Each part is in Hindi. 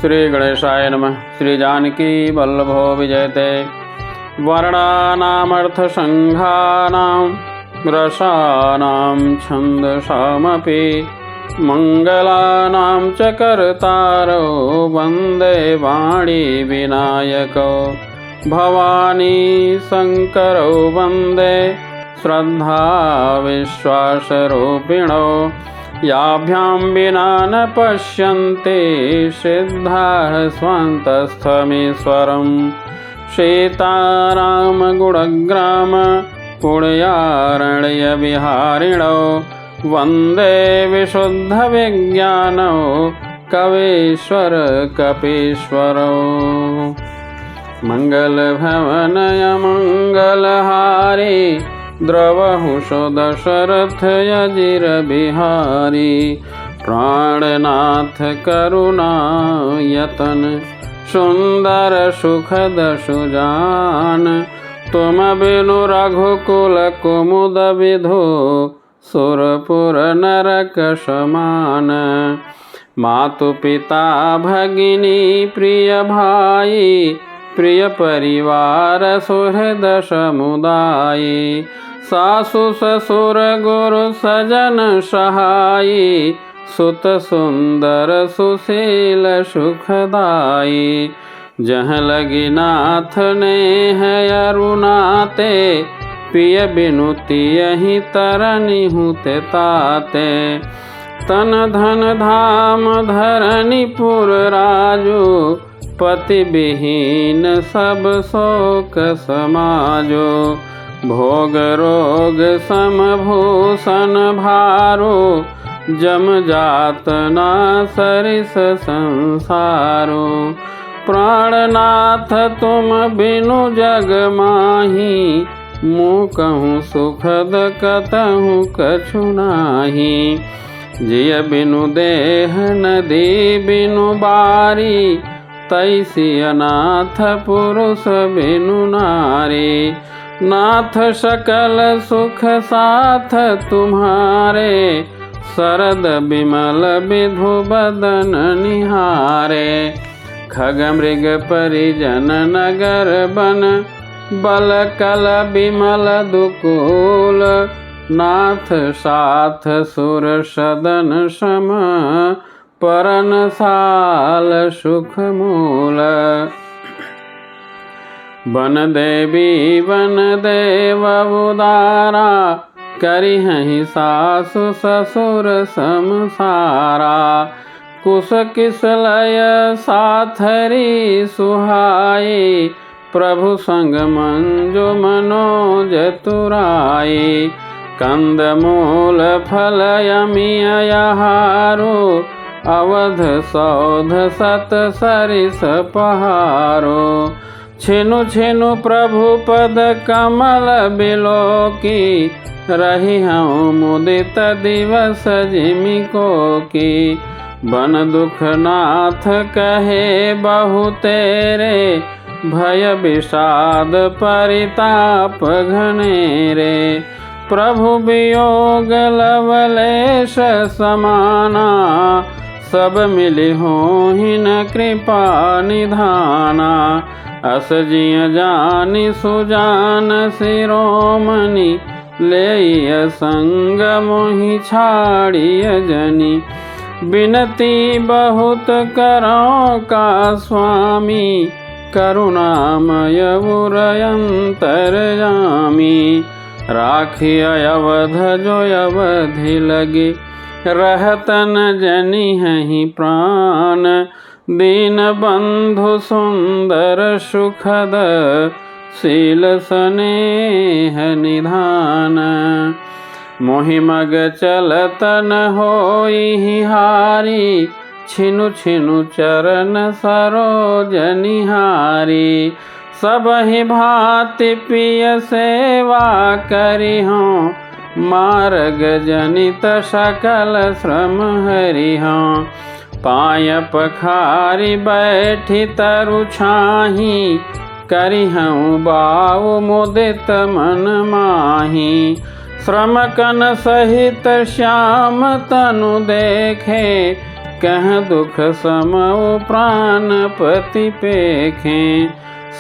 श्री गणेशाय नमः। श्री जानकी वल्लभो विजयते। वर्णानामर्थसंघानां रसानां छन्दसामपि मङ्गलानां च कर्तारो वन्दे वाणी विनायको भवानी शङ्करो वन्दे श्रद्धा विश्वासरूपिणो याभ्यां विना न पश्यन्ते सिद्धाः स्वान्तस्थमीश्वरं सीतारामगुणग्राम पुण्यारण्यविहारिणो वन्दे विशुद्धविज्ञानो कवीश्वर कपीश्वरो मङ्गलभवनय मङ्गलहारी द्रवहुषो दशरथ यजिर बिहारी प्राणनाथ करुणायतन सुंदर सुखद सुजान तुम बिनु रघुकुल कुमुद विधो सुरपुर नरक समान मातु पिता भगिनी प्रिय भाई प्रिय परिवार सुहृद समुदाय सासु ससुर गुरु सजन सहाई सुत सुंदर सुशील सुखदाई जहाँ लगी नाथ ने है अरुणाते पिय बिनुति यही तरनी हुते ताते तन धन धाम धरनीपुर राजू पति विहीन सब शोक समाजो भोग रोग समभूषण भारो जम जात ना सरिस संसारो प्राणनाथ तुम बिनु जग माही मुँह कहूँ सुखद कतहु कछु नाही जिय बिनु देह नदी बिनु बारी तैसी अनाथ पुरुष बिनु नारी नाथ सकल सुख साथ तुम्हारे शरद बिमल विधु बदन निहारे खग मृग परिजन नगर बन बल कल बिमल दुकूल नाथ साथ सुर सदन सम परन साल सुख मूल बन देवी बन देव उदारा करिहहि सासु ससुर समसारा कुश किसलय साथरी सुहाई प्रभु संग मंजु मनोज तुराई कंद मूल फल यमियाहारो अवध सौध सत सरिस पहारो छिनु छिनु प्रभु पद कमल बिलोकी रही हूँ मुदित दिवस जिमिको की बन दुख नाथ कहे बहु तेरे भय विषाद परिताप घनेरे प्रभु वियोग लवलेश समाना सब मिली हो हिन कृपा निधाना अस जिय जानी सुजान शिरोमणि लेय संग मोहि छाड़िय जनी बिनती बहुत करो का स्वामी करुणामय उरयंतरयामी राखिय अवध जो अवधि लगे रहतन जनि हहि प्राण दीन बंधु सुंदर सुखद शील स्नेह निधान मोहि मग चलतन होई हारी छिनु छिनु चरण सरोज निहारी सबहि भांति पिय सेवा करिहों मार्ग जनित सकल श्रम हरिहों पाय पखारी बैठी तरु छाही करिहूँ बाऊ मुदित मन माही श्रम कन सहित श्याम तनु देखे कह दुख समऊ प्राणपति पेखें।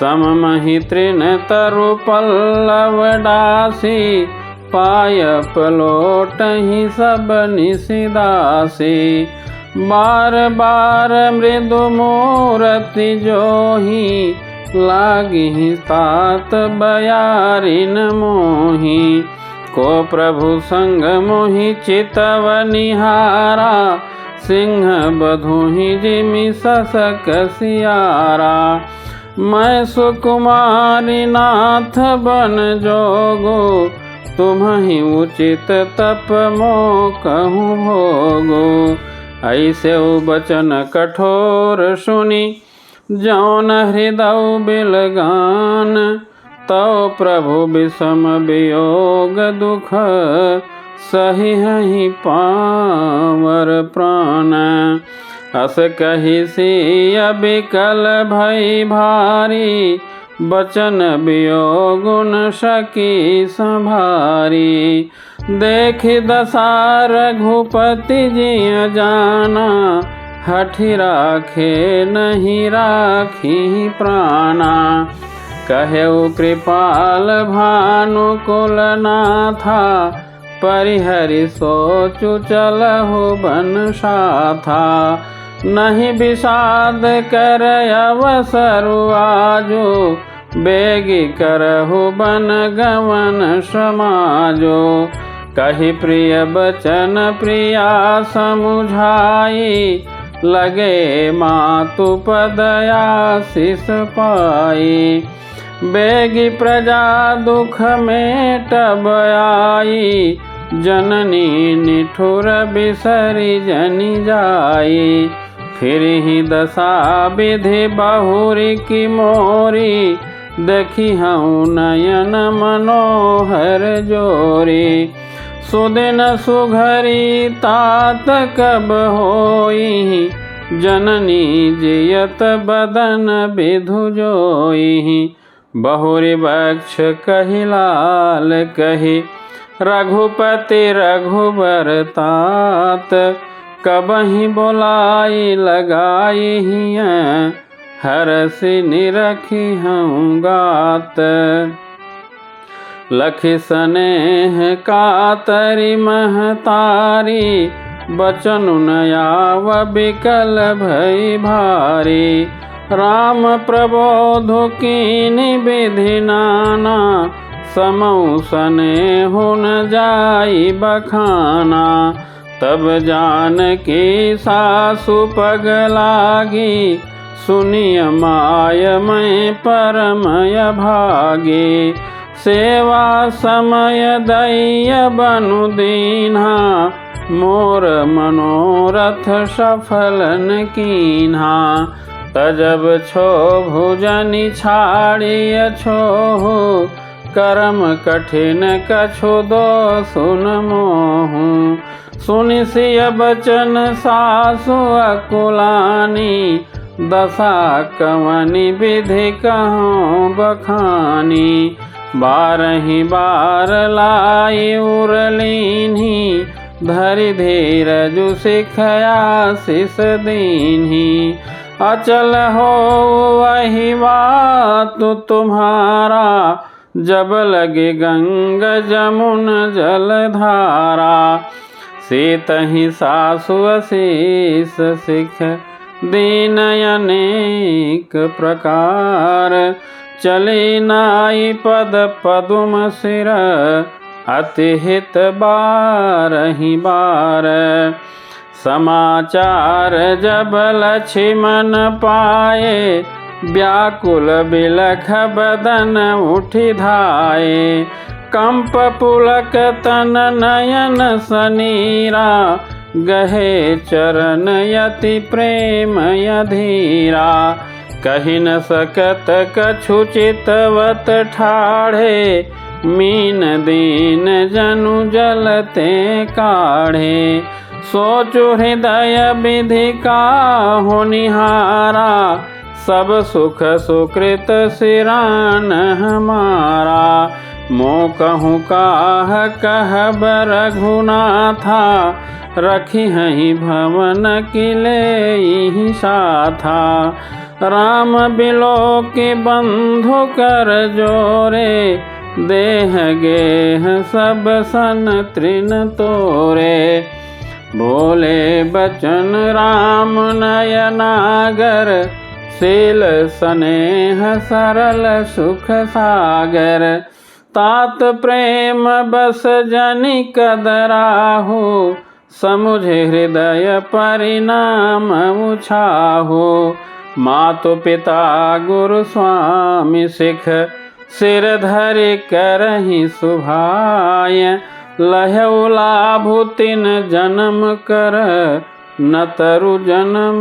सममहि तृण तरु पल्लव डासी, पाय पलोटहि सब निशिदासी। बार बार मृदु मूरति जोही, लागिहि तात बयारिन मोही। को प्रभु संग मोहि चितव निहारा, सिंह बधुहि जिमि ससक सियारा। मैं सुकुमारी नाथ बन जोगो, तुम्हि उचित तप मो कहूँ भोगो। ऐसे बचन कठोर सुनी, जौन हृदय बिलगान। तव प्रभु विषम वियोग दुख, सहिहि पावर प्राण। अस कहि सिय बिकल भई भारी, बचन वियोगुन सकी संभारी। देखि दशा रघुपति जिय जाना, हठि राखे नहीं राखी प्राणा। कहेउ कृपाल भानुकुल नाथा, परिहरि सोचु चलहु बन साथा। नहीं विषाद कर अवसरु आजो, बेगी करहु बन गमन समाजो। कहि प्रिय बचन प्रिया समुझाई, लगे मातु पद आशीष पाई। बेगी प्रजा दुख मेटब आई, जननी निठुर बिसरि जनि जाई। फिर ही दशा विधि बहुरी की मोरी, देखी हूँ नयन मनोहर जोरी। सुदिन सुघरी तात कब होई, जननी जियत बदन विधु जोई। बहुरी वक्ष कहि लाल कही, रघुपति रघुबर तात। कबहि बोलाई लगाई हियँ, हरसि निरखी हूँ गात। लखि स्नेह कातरि महतारी, बचनु नयाव बिकल भई भारी। राम प्रबोधु कीनि विधि नाना, समऊ स्नेहु न जाई बखाना। तब जानकी सासु पग लागी, सुनिय माय मैं परमय भागी। सेवा समय दैय बनु दीन्हा, मोर मनोरथ सफलन कीन्हा। तजब छो भुजनि छाड़िय छोहु, कर्म कठिन कछु दोषुन मोहु। सुनि सिय बचन सासु अकुलानी, दशा कवनि विधि कहूँ बखानी। बारहि बार लाई उरलीन्ही, धरि धीरजु सिख आशीष दीन्ही। अचल हो वही बात तुम्हारा, जब लगे गंग जमुन जलधारा। सीतहि सासु अशीष सिख, दीन अनेक प्रकार। चली नाई पद पदुम सिर, अति हित बारहि बार। समाचार जब लक्ष्मण पाए, व्याकुल बिलख बदन उठि धाये। कंप पुलक तन नयन सनीरा, गहे चरण यति प्रेम यधीरा। कहि न सकत कछु चितवत ठाढ़े, मीन दीन जनु जलते काढ़े। सोचु हृदय विधि काहु निहारा, सब सुख सुकृत सिरान हमारा। मो कहूँ काह कहब रघुनाथा, रखी हहीं भवन किले साथा। राम बिलो के बंधु कर जोरे, देह गेह सब सन तृण तोरे। बोले बचन राम नयनागर, शील स्नेह सरल सुख सागर। तात प्रेम बस जनि कदराहु, समुझे हृदय परिणाम उछाहु। मातु पिता गुरु स्वामी सिख, सिर धरि करहि सुभाय। लहउ लाभु तिन जन्म कर, न तरु जन्म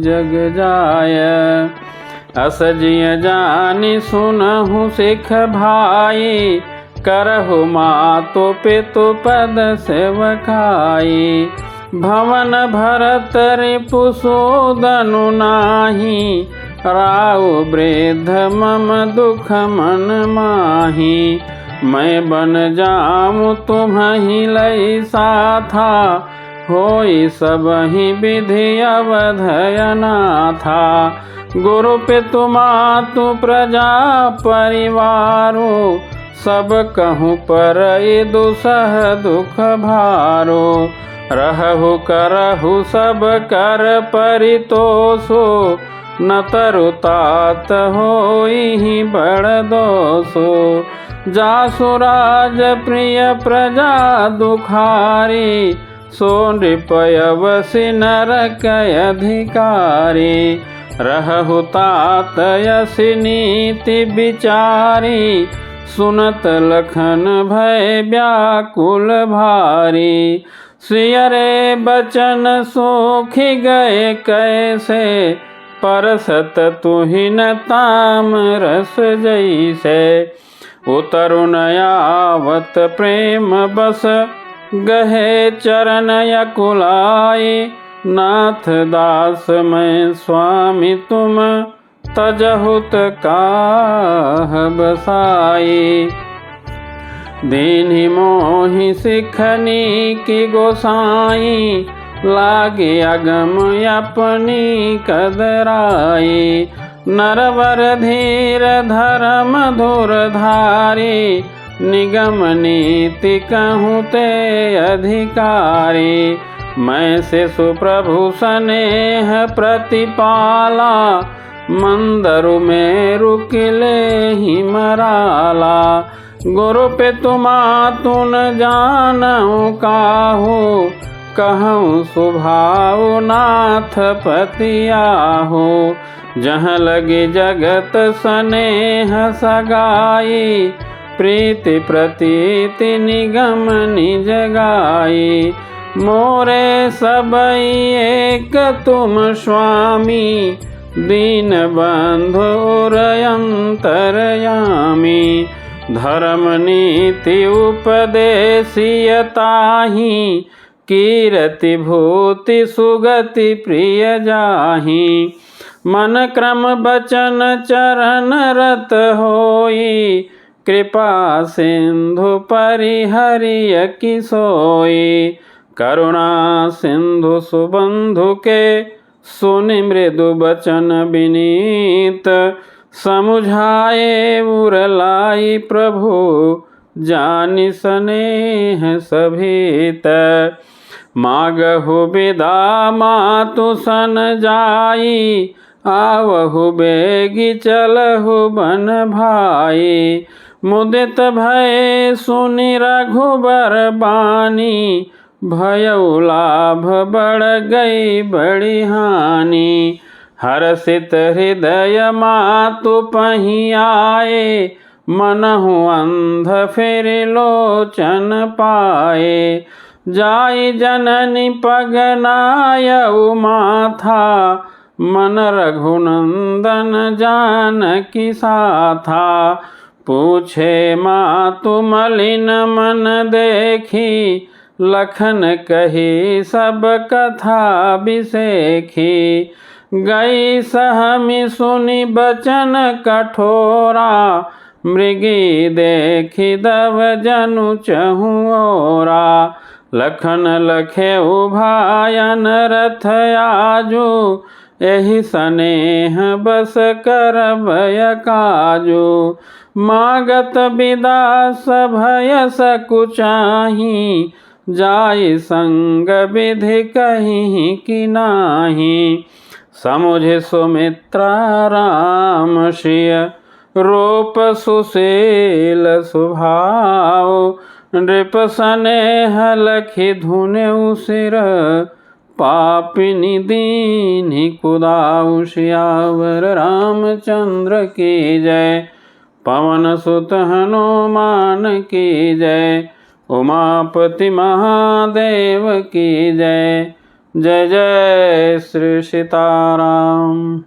जग जाय। अस जिय जानि सुनहु सिख भाई, करहु मातु पितु पद सेवकाई। भवन भरत रिपु सूदनु नाही, राउ वृद्ध मम दुख मन माही। मैं बन जाऊँ तुम्हि लई साथा, होई सबहि विधि अवधय नाथा। गुरु पितु मातु प्रजा परिवारो, सब कहूँ पर दुसह दुख भारो। रहु करहु सब कर परितोषो, न तरु तात होई बड़ दोषो। जासु राज प्रिय प्रजा दुखारी, सो नृपयवसि नरक अधिकारी। रहु तात यसि नीति विचारी, सुनत लखन भय व्याकुल भारी। सियरे बचन सोखि गए कैसे, परसत तुहिन ताम रस जैसे। उतरु न आवत प्रेम बस, गहे चरण यकुलाई। नाथ दास मैं स्वामी तुम, तजहुत काह बसाई। दीन्हि मोहि सिखनी की गोसाई, लागे अगम अपनी कदराई। नरवर धीर धर्म धुर धारी, निगम नीति कहूँ ते अधिकारी। मैं शिशु प्रभु स्नेह प्रतिपाला, मंदरु मेरु किले हिमराला। गुरु पितु मातु न जानहु काहू, कहूँ स्वभाव नाथ पतियाहु। जहाँ लगे जगत स्नेह सगाई, प्रीति प्रतीति निगम निज गाई। मोरे सबई एक तुम स्वामी, दीन बंधु अंतरयामी। धर्म नीति उपदेशियताहि, कीरति भूति सुगति प्रिय जाहि। मन क्रम बचन चरण रत होई, कृपा सिंधु परिहरिय की सोई। करुणा सिंधु सुबंधु के, सुनि मृदु बचन विनीत। समुझाए उरलाई प्रभु, जानि स्नेह सभीत। मागहु बिदा मातु सन जाई, आवहु बेगी चलहु बन भाई। मुदित भय सुनि रघुबर बानी, भयउ लाभ बढ़ गई बड़ी हानि। हर्षित हृदय मातु पहि आए, मनहु अंध फिर लोचन पाए। जाई जननी पगनायउ माथा, मन रघुनंदन जानकी साथा। पूछे मातु मलिन मन देखी, लखन कही सब कथा बिसेखी। गई सहमि सुनि बचन कठोरा, मृगी देखी दव जनु चहुओरा। लखन लखे उभायन रथ आजू, एहि स्नेह बस करबय काजू। मागत बिदा सभय सकुचाही, जाय संग विधि कहीं कि नाही। समुझ सुमित्रा राम सिय, रूप सुशील स्वभाव। नृप स्नेह लखि धुनेउ सिर, पापिनी दीन्हि कुदाउ। सियावर रामचंद्र की जय, पवन सुत हनुमान की जय। उमापति महादेव की जय। जय जय श्री सीताराम।